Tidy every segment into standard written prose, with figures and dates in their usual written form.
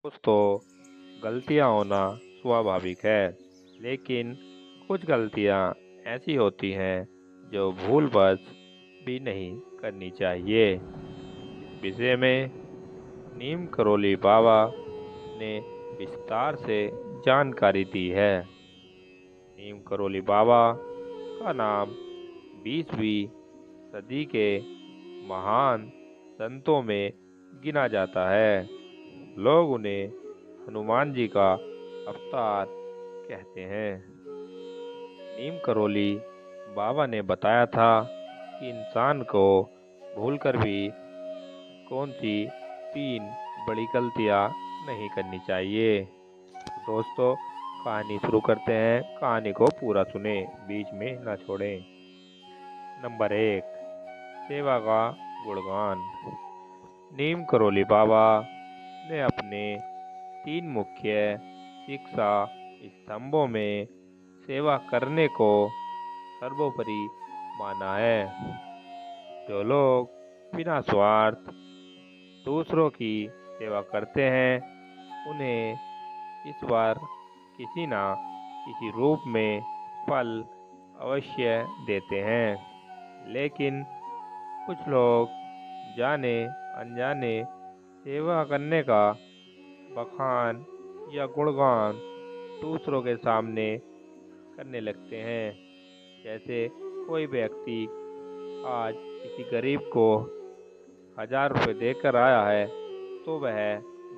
दोस्तों, गलतियाँ होना स्वाभाविक है, लेकिन कुछ गलतियाँ ऐसी होती हैं जो भूलवश भी नहीं करनी चाहिए। इस विषय में नीम करोली बाबा ने विस्तार से जानकारी दी है। नीम करोली बाबा का नाम 20वीं सदी के महान संतों में गिना जाता है। लोग उन्हें हनुमान जी का अवतार कहते हैं। नीम करोली बाबा ने बताया था कि इंसान को भूलकर भी कौन सी 3 बड़ी गलतियां नहीं करनी चाहिए। दोस्तों, कहानी शुरू करते हैं। कहानी को पूरा सुने, बीच में न छोड़ें। नंबर 1, सेवा का गुणगान। नीम करोली बाबा ने अपने 3 मुख्य शिक्षा स्तंभों में सेवा करने को सर्वोपरि माना है। जो लोग बिना स्वार्थ दूसरों की सेवा करते हैं, उन्हें ईश्वर किसी न किसी रूप में फल अवश्य देते हैं। लेकिन कुछ लोग जाने अनजाने सेवा करने का बखान या गुणगान दूसरों के सामने करने लगते हैं। जैसे कोई व्यक्ति आज किसी गरीब को 1000 रुपये देकर आया है, तो वह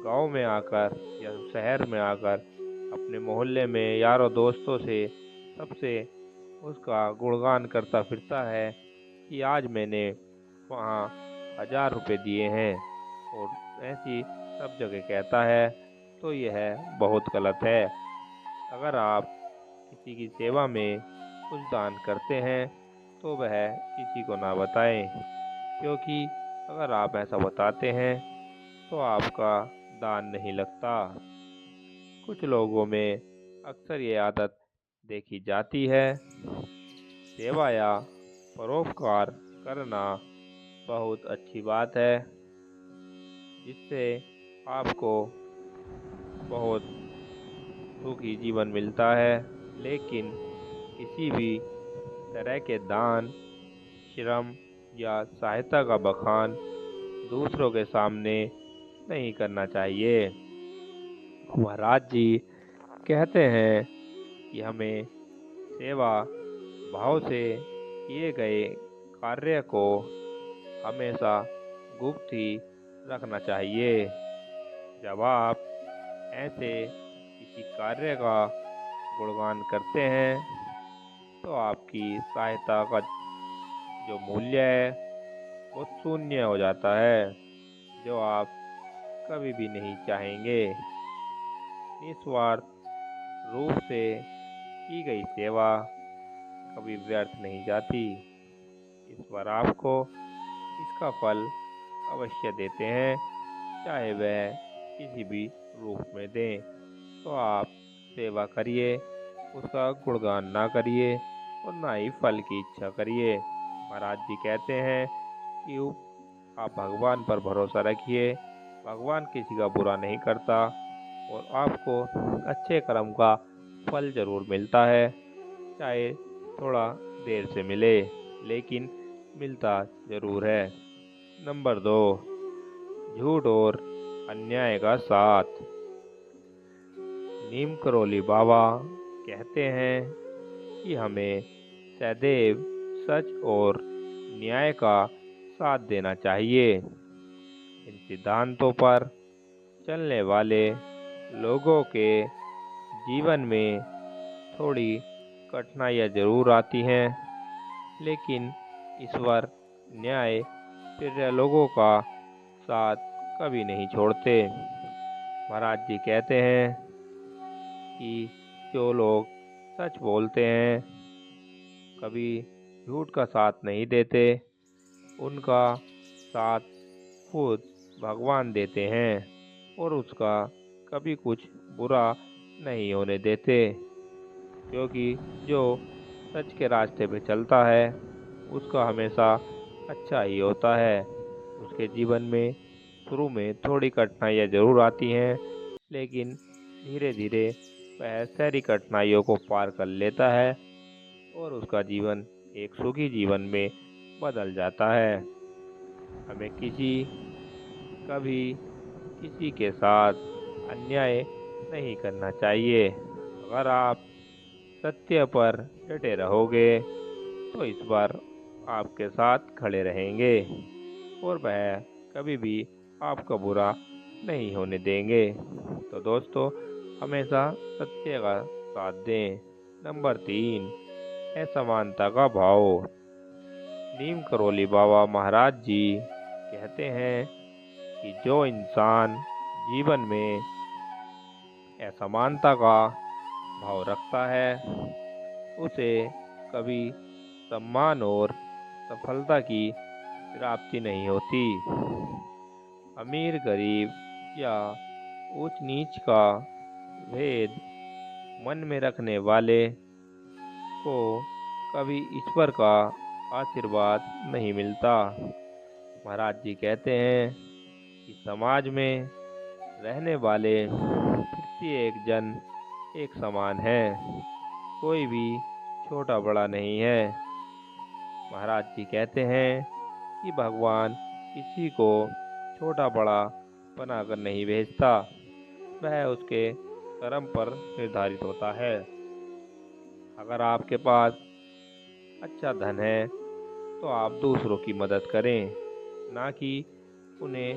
गांव में आकर या शहर में आकर अपने मोहल्ले में यारों दोस्तों से सबसे उसका गुणगान करता फिरता है कि आज मैंने वहाँ 1000 रुपये दिए हैं, और ऐसी सब जगह कहता है। तो यह बहुत गलत है। अगर आप किसी की सेवा में कुछ दान करते हैं, तो वह किसी को ना बताएं, क्योंकि अगर आप ऐसा बताते हैं तो आपका दान नहीं लगता। कुछ लोगों में अक्सर ये आदत देखी जाती है। सेवा या परोपकार करना बहुत अच्छी बात है, जिससे आपको बहुत सुखी जीवन मिलता है। लेकिन किसी भी तरह के दान, श्रम या सहायता का बखान दूसरों के सामने नहीं करना चाहिए। महाराज जी कहते हैं कि हमें सेवा भाव से किए गए कार्य को हमेशा गुप्त ही रखना चाहिए। जब आप ऐसे किसी कार्य का गुणगान करते हैं, तो आपकी सहायता का जो मूल्य है वो शून्य हो जाता है, जो आप कभी भी नहीं चाहेंगे। निस्वार्थ रूप से की गई सेवा कभी व्यर्थ नहीं जाती। ईश्वर आपको इसका फल अवश्य देते हैं, चाहे वह किसी भी रूप में दें। तो आप सेवा करिए, उसका गुणगान ना करिए और ना ही फल की इच्छा करिए। महाराज जी कहते हैं कि आप भगवान पर भरोसा रखिए। भगवान किसी का बुरा नहीं करता, और आपको अच्छे कर्म का फल जरूर मिलता है, चाहे थोड़ा देर से मिले, लेकिन मिलता जरूर है। नंबर 2, झूठ और अन्याय का साथ। नीम करोली बाबा कहते हैं कि हमें सदैव सच और न्याय का साथ देना चाहिए। इन सिद्धांतों पर चलने वाले लोगों के जीवन में थोड़ी कठिनाइयाँ जरूर आती हैं, लेकिन ईश्वर न्याय प्रिय लोगों का साथ कभी नहीं छोड़ते। महाराज जी कहते हैं कि जो लोग सच बोलते हैं, कभी झूठ का साथ नहीं देते, उनका साथ खुद भगवान देते हैं और उसका कभी कुछ बुरा नहीं होने देते। क्योंकि जो सच के रास्ते पे चलता है, उसका हमेशा अच्छा ही होता है। उसके जीवन में शुरू में थोड़ी कठिनाइयाँ जरूर आती हैं, लेकिन धीरे धीरे वह सारी कठिनाइयों को पार कर लेता है और उसका जीवन एक सुखी जीवन में बदल जाता है। हमें कभी किसी के साथ अन्याय नहीं करना चाहिए। अगर आप सत्य पर डटे रहोगे तो इस बार आपके साथ खड़े रहेंगे और वह कभी भी आपका बुरा नहीं होने देंगे। तो दोस्तों, हमेशा सत्य का साथ दें। नंबर 3, असमानता का भाव। नीम करोली बाबा महाराज जी कहते हैं कि जो इंसान जीवन में असमानता का भाव रखता है उसे कभी सम्मान और सफलता की प्राप्ति नहीं होती। अमीर गरीब या ऊंच नीच का भेद मन में रखने वाले को कभी ईश्वर का आशीर्वाद नहीं मिलता। महाराज जी कहते हैं कि समाज में रहने वाले प्रत्येक जन एक समान है, कोई भी छोटा बड़ा नहीं है। महाराज जी कहते हैं कि भगवान किसी को छोटा बड़ा बनाकर नहीं भेजता, वह उसके कर्म पर निर्धारित होता है। अगर आपके पास अच्छा धन है तो आप दूसरों की मदद करें, ना कि उन्हें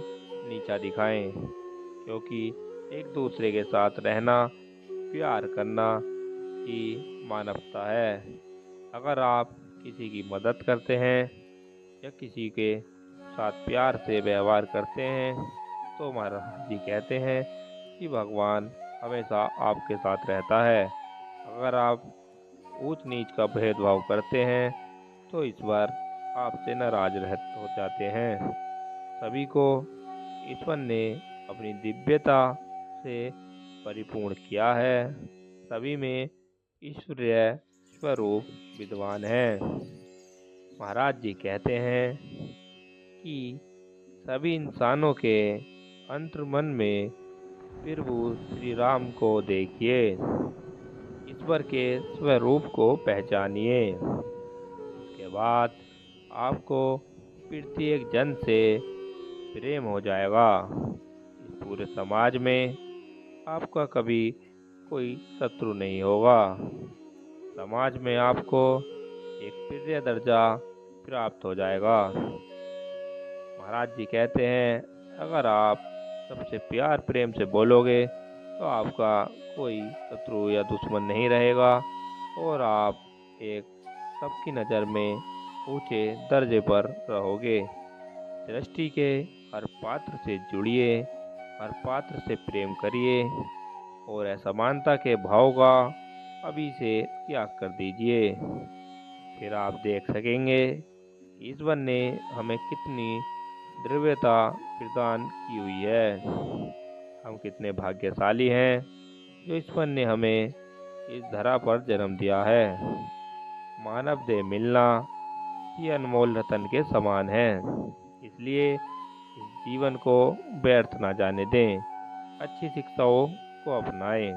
नीचा दिखाएं, क्योंकि एक दूसरे के साथ रहना, प्यार करना ही मानवता है। अगर आप किसी की मदद करते हैं या किसी के साथ प्यार से व्यवहार करते हैं तो महाराज जी कहते हैं कि भगवान हमेशा आपके साथ रहता है। अगर आप ऊंच नीच का भेदभाव करते हैं तो ईश्वर आपसे नाराज हो जाते हैं। सभी को ईश्वर ने अपनी दिव्यता से परिपूर्ण किया है। सभी में ईश्वरीय स्वरूप विद्वान है। महाराज जी कहते हैं कि सभी इंसानों के अंतर्मन में प्रभु श्री राम को देखिए, ईश्वर के स्वरूप को पहचानिए। उसके बाद आपको प्रत्येक जन से प्रेम हो जाएगा। इस पूरे समाज में आपका कभी कोई शत्रु नहीं होगा। समाज में आपको एक प्रिय दर्जा प्राप्त हो जाएगा। महाराज जी कहते हैं, अगर आप सबसे प्यार प्रेम से बोलोगे तो आपका कोई शत्रु या दुश्मन नहीं रहेगा और आप एक सबकी नज़र में ऊंचे दर्जे पर रहोगे। सृष्टि के हर पात्र से जुड़िए, हर पात्र से प्रेम करिए और असमानता के भाव का अभी से त्याग कर दीजिए। फिर आप देख सकेंगे ईश्वर ने हमें कितनी दिव्यता प्रदान की हुई है। हम कितने भाग्यशाली हैं जो ईश्वर ने हमें इस धरा पर जन्म दिया है। मानव देह मिलना ये अनमोल रतन के समान है, इसलिए इस जीवन को व्यर्थ ना जाने दें, अच्छी शिक्षाओं को अपनाएं।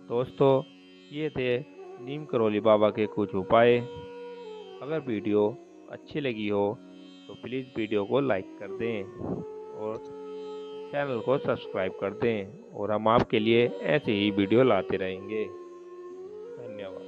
दोस्तों, ये थे नीम करोली बाबा के कुछ उपाय। अगर वीडियो अच्छी लगी हो तो प्लीज़ वीडियो को लाइक कर दें और चैनल को सब्सक्राइब कर दें और हम आपके लिए ऐसे ही वीडियो लाते रहेंगे। धन्यवाद।